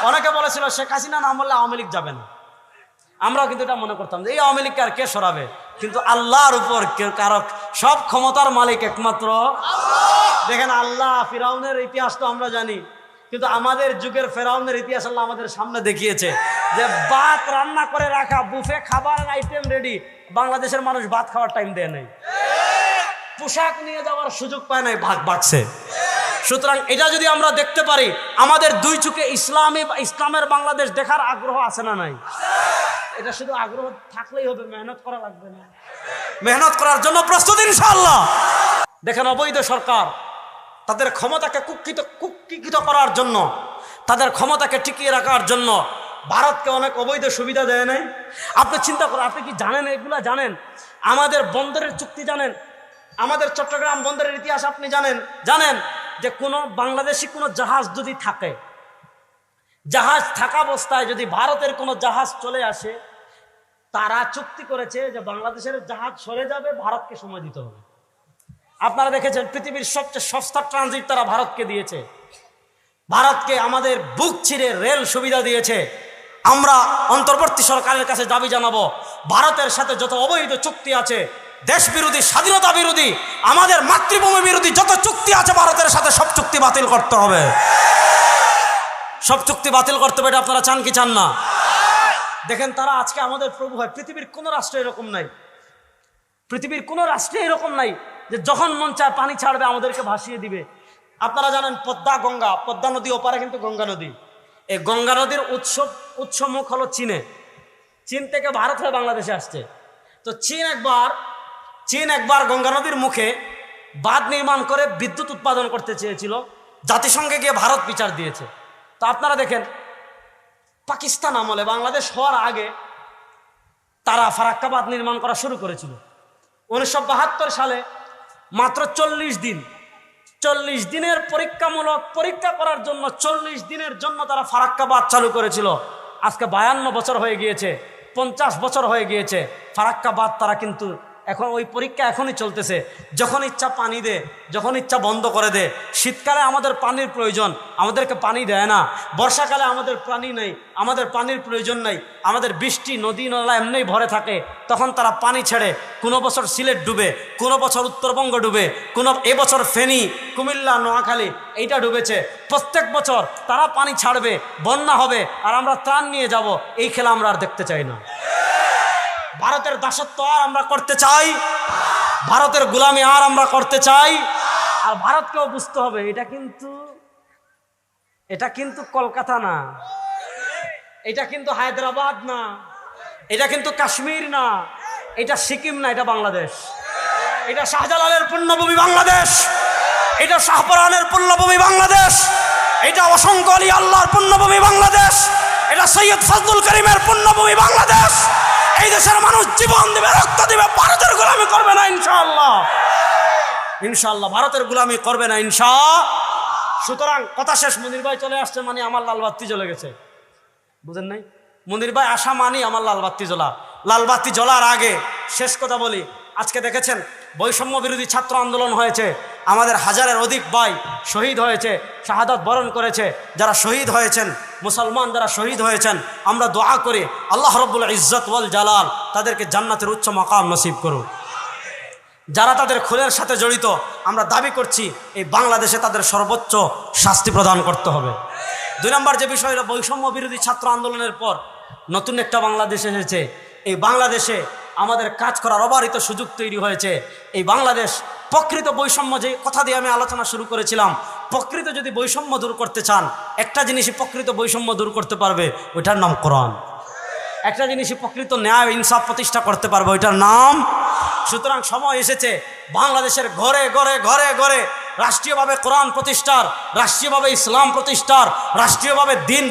অনেকে বলেছিল শেখ হাসিনা না বললে আওয়ামী লীগ যাবে না। আমরাও কিন্তু এটা মনে করতাম যে এই আওয়ামী লীগকে আর কে সরাবে, কিন্তু আল্লাহর উপর কারো সব ক্ষমতার মালিক একমাত্র দেখেন আল্লাহ। ফিরাউনের ইতিহাস তো আমরা জানি, কিন্তু আমাদের যুগের ফেরাউনের ইতিহাস আল্লাহ আমাদের সামনে দেখিয়েছে যে ভাত রান্না করে রাখা, বুফে খাবার আইটেম রেডি, বাংলাদেশের মানুষ ভাত খাওয়ার টাইম দেয় নাই, পোশাক নিয়ে যাওয়ার সুযোগ পায় নাই, ভাগ ভাগছে। সুতরাং এটা যদি আমরা দেখতে পারি, আমাদের দুই চোখে ইসলামের বাংলাদেশ দেখার আগ্রহ আছে না নাই? এটা শুধু আগ্রহ থাকলেই হবে, মেহনত করা লাগবে না? মেহনত করার জন্য প্রস্তুত ইনশাআল্লাহ। দেখেন অবৈধ সরকার তাদের ক্ষমতাকে কুক্ষিত করার জন্য, তাদের ক্ষমতাকে টিকিয়ে রাখার জন্য ভারতকে অনেক অবৈধ সুবিধা দেয় নাই। আপনি চিন্তা করেন, আপনি কি জানেন এগুলা জানেন? আমাদের বন্দরের চুক্তি জানেন? আমাদের চট্টগ্রাম বন্দরের ইতিহাস আপনি জানেন যে কোনো বাংলাদেশি কোনো জাহাজ যদি থাকে, জাহাজ থাকা অবস্থায় যদি ভারতের কোনো জাহাজ চলে আসে, তারা চুক্তি করেছে যে বাংলাদেশের জাহাজ সরে যাবে, ভারতকে সময় দিতে হবে। আপনারা দেখেছেন পৃথিবীর সবচেয়ে সস্তা ট্রানজিট তারা ভারতকে দিয়েছে। ভারতকে আমাদের বুক ছিঁড়ে রেল সুবিধা দিয়েছে। আমরা অন্তর্বর্তী সরকারের কাছে দাবি জানাবো, ভারতের সাথে যত অবৈধ চুক্তি আছে, দেশ বিরোধী, স্বাধীনতা বিরোধী, আমাদের মাতৃভূমি বিরোধী যত চুক্তি আছে ভারতের সাথে, সব চুক্তি বাতিল করতে হবে। সব চুক্তি বাতিল করতে হবে। এটা আপনারা চান কি চান না? দেখেন তারা আজকে আমাদের প্রভু হয়। পৃথিবীর কোনো রাষ্ট্রে এরকম নাই, পৃথিবীর কোনো রাষ্ট্রে এরকম নাই যে যখন মন চায় পানি ছাড়বে, আমাদেরকে ভাসিয়ে দিবে। আপনারা জানেন পদ্মা নদী ওপারে কিন্তু গঙ্গা নদী। এই গঙ্গা নদীর উৎসমুখ হলো চীনে। চীন থেকে ভারত হয়ে বাংলাদেশে আসছে। তো চীন একবার গঙ্গা নদীর মুখে বাঁধ নির্মাণ করে বিদ্যুৎ উৎপাদন করতে চেয়েছিল। জাতিসংঘে গিয়ে ভারত বিচার দিয়েছে। তো আপনারা দেখেন পাকিস্তান আমলে, বাংলাদেশ হওয়ার আগে তারা ফারাক্কা বাঁধ নির্মাণ করা শুরু করেছিল। 1972 সালে মাত্র 40 দিনের পরীক্ষা করার জন্য 40 দিনের জন্য তারা ফারাক্কা বাঁধ চালু করেছিল। আজকে 52 বছর হয়ে গিয়েছে, 50 বছর হয়ে গিয়েছে। ফারাক্কা বাঁধ তারা কিন্তু এখন ওই পরীক্ষা এখনই চলতেছে। যখন ইচ্ছা পানি দে, যখন ইচ্ছা বন্ধ করে দে। শীতকালে আমাদের পানির প্রয়োজন, আমাদেরকে পানি দেয় না। বর্ষাকালে আমাদের পানি নেই, আমাদের পানির প্রয়োজন নাই। আমাদের বৃষ্টি, নদী নালা এমনি ভরে থাকে, তখন তারা পানি ছেড়ে। কোনো বছর সিলেট ডুবে, কোনো বছর উত্তরবঙ্গ ডুবে, এবছর ফেনী, কুমিল্লা, নোয়াখালী এইটা ডুবেছে। প্রত্যেক বছর তারা পানি ছাড়বে, বন্যা হবে, আর আমরা ত্রাণ নিয়ে যাব। এই খেলা আমরা আর দেখতে চাই না। ভারতের দাসত্ব আর আমরা করতে চাই, ভারতের গোলামি আর আমরা করতে চাই। আর ভারতকেও বুঝতে হবে এটা কিন্তু কলকাতা না, এটা কিন্তু হায়দ্রাবাদ না, এটা কিন্তু কাশ্মীর না, এটা সিকিম না, এটা বাংলাদেশ। এটা শাহজালালের পুণ্যভূমি বাংলাদেশ, এটা শাহপরানের পুণ্যভূমি বাংলাদেশ, এটা অসংখ্য আলী আল্লাহর পুণ্যভূমি বাংলাদেশ, এটা সৈয়দ ফজলুল করিমের পুণ্যভূমি বাংলাদেশ। এই দেশের মানুষ জীবন দিবে, রক্ত দিবে, ভারতের গোলামি করবে না ইনশাআল্লাহ। ভারতের গোলামি করবে না সুতরাং কথা শেষ। মনির ভাই চলে আসছে মানে আমার লাল বাতি জ্বলে গেছে, বুঝেন নাই? মনির ভাই আসা মানি আমার লাল বাতি জ্বলা। লাল বাতি জ্বলার আগে শেষ কথা বলি, আজকে দেখেছেন বৈষম্য বিরোধী ছাত্র আন্দোলন হয়েছে, আমাদের হাজারের অধিক ভাই শহীদ হয়েছে, শাহাদাত বরণ করেছে। যারা শহীদ হয়েছেন, মুসলমান যারা শহীদ হয়েছেন, আমরা দোয়া করি আল্লাহ রব্বুল ইজ্জত ওয়াল জালাল তাদেরকে জান্নাতের উচ্চ মাকাম নসিব করুন। যারা তাদের খুনের সাথে জড়িত, আমরা দাবি করছি এই বাংলাদেশে তাদের সর্বোচ্চ শাস্তি প্রদান করতে হবে। 2 নম্বর যে বিষয়টা, বৈষম্য বিরোধী ছাত্র আন্দোলনের পর নতুন একটা বাংলাদেশ এসেছে। এই বাংলাদেশে আমাদের কাজ করার অবারিত সুযোগ তৈরি হয়েছে। এই বাংলাদেশ প্রকৃত বৈষম্য, যে কথা দিয়ে আমি আলোচনা শুরু করেছিলাম, প্রকৃত যদি বৈষম্য দূর করতে চান, একটা জিনিসই প্রকৃত বৈষম্য দূর করতে পারবে, ওইটার নাম কোরআন। একটা জিনিসই প্রকৃত ন্যায় ইনসাফ প্রতিষ্ঠা করতে পারবে, ওইটার নাম। সুতরাং সময় এসেছে বাংলাদেশের ঘরে ঘরে ঘরে ঘরে রাষ্ট্রীয়ভাবে কোরআন প্রতিষ্ঠার, রাষ্ট্রীয়ভাবে ইসলাম প্রতিষ্ঠার, রাষ্ট্রীয়ভাবে দিন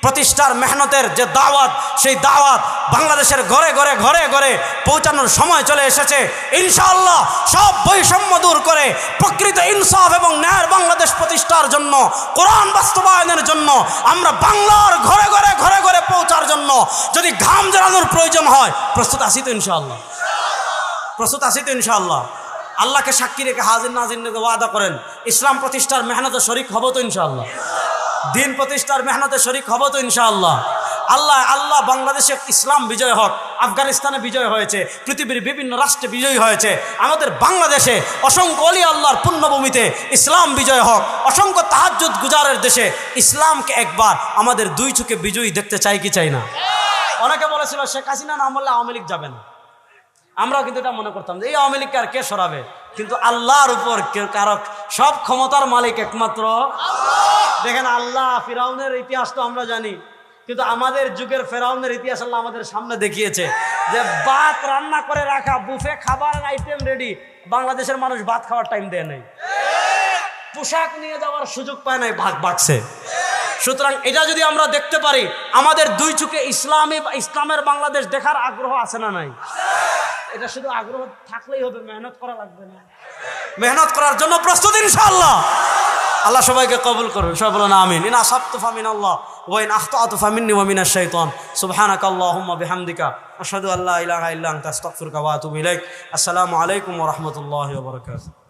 প্রতিষ্ঠার মেহনতের যে দাওয়াত, সেই দাওয়াত বাংলাদেশের ঘরে ঘরে ঘরে ঘরে পৌঁছানোর সময় চলে এসেছে। ইনশাআল্লাহ সব বৈষম্য দূর করে প্রকৃত ইনসাফ এবং ন্যায়ের বাংলাদেশ প্রতিষ্ঠার জন্য, কোরআন বাস্তবায়নের জন্য, আমরা বাংলার ঘরে ঘরে ঘরে ঘরে পৌঁছার জন্য যদি ঘাম ঝরানোর প্রয়োজন হয়, প্রস্তুত আছি তো ইনশাআল্লাহ? প্রস্তুত আছি তো ইনশাআল্লাহ? আল্লাহকে সাক্ষী রেখে হাজির নাজির রেখে ওয়াদা করেন, ইসলাম প্রতিষ্ঠার মেহনতে শরিক হব তো ইনশাআল্লাহ? দিন প্রতিষ্ঠার মেহনতে শরিক হব তো ইনশাআল্লাহ। আল্লাহ বাংলাদেশে ইসলাম বিজয় হোক, আফগানিস্তানে বিজয় হয়েছে, পৃথিবীর বিভিন্ন রাষ্ট্রে বিজয়ী হয়েছে, আমাদের বাংলাদেশে অসংখ্য অলি আল্লাহর পুণ্যভূমিতে ইসলাম বিজয় হোক, অসংখ্য তাহাজ্জুদ গুজারের দেশে ইসলামকে একবার আমাদের দুই চোখে বিজয়ী দেখতে চাই কি চাই না? অনেকে বলেছিল শেখ হাসিনা না মরলে আওয়ামী লীগ যাবে না। আমরাও কিন্তু এটা মনে করতাম যে এই আওয়ামী লীগকে আর কে সরাবে, কিন্তু আল্লাহর উপর কারো সব ক্ষমতার মালিক একমাত্র দেখেন আল্লাহ। ফিরাউনের ইতিহাস তো আমরা জানি, কিন্তু আমাদের যুগের ফেরাউনের ইতিহাস আল্লাহ আমাদের সামনে দেখিয়েছে যে ভাত রান্না করে রাখা, বুফে খাবারের আইটেম রেডি, বাংলাদেশের মানুষ ভাত খাওয়ার টাইম দেয় নাই, পোশাক নিয়ে যাওয়ার সুযোগ পায় নাই, ভাগছে। সুতরাং এটা যদি আমরা দেখতে পারি, আমাদের দুই চোখে ইসলামের বাংলাদেশ দেখার আগ্রহ আছে না নাই? এটা শুধু আগ্রহ থাকলেই হবে, মেহনত করা লাগবে না? মেহনত করার জন্য প্রস্তুত ইনশাআল্লাহ। আল্লাহ সবাইকে কবুল করুন, সবাই বলুন আমিন। ইন আসাবতু ফামিনাল্লাহ ওয়া ইন আখতাতু ফামিন্নি ওয়া মিনাশ শাইতান। সুবহানাকাল্লাহুম্মা বিহামদিকা আশহাদু আল্লা ইলাহা ইল্লা আনতা আস্তাগফিরুকা ওয়া আতুবু ইলাইক। আসসালামু আলাইকুম ওয়া রাহমাতুল্লাহি ওয়া বারাকাতুহু।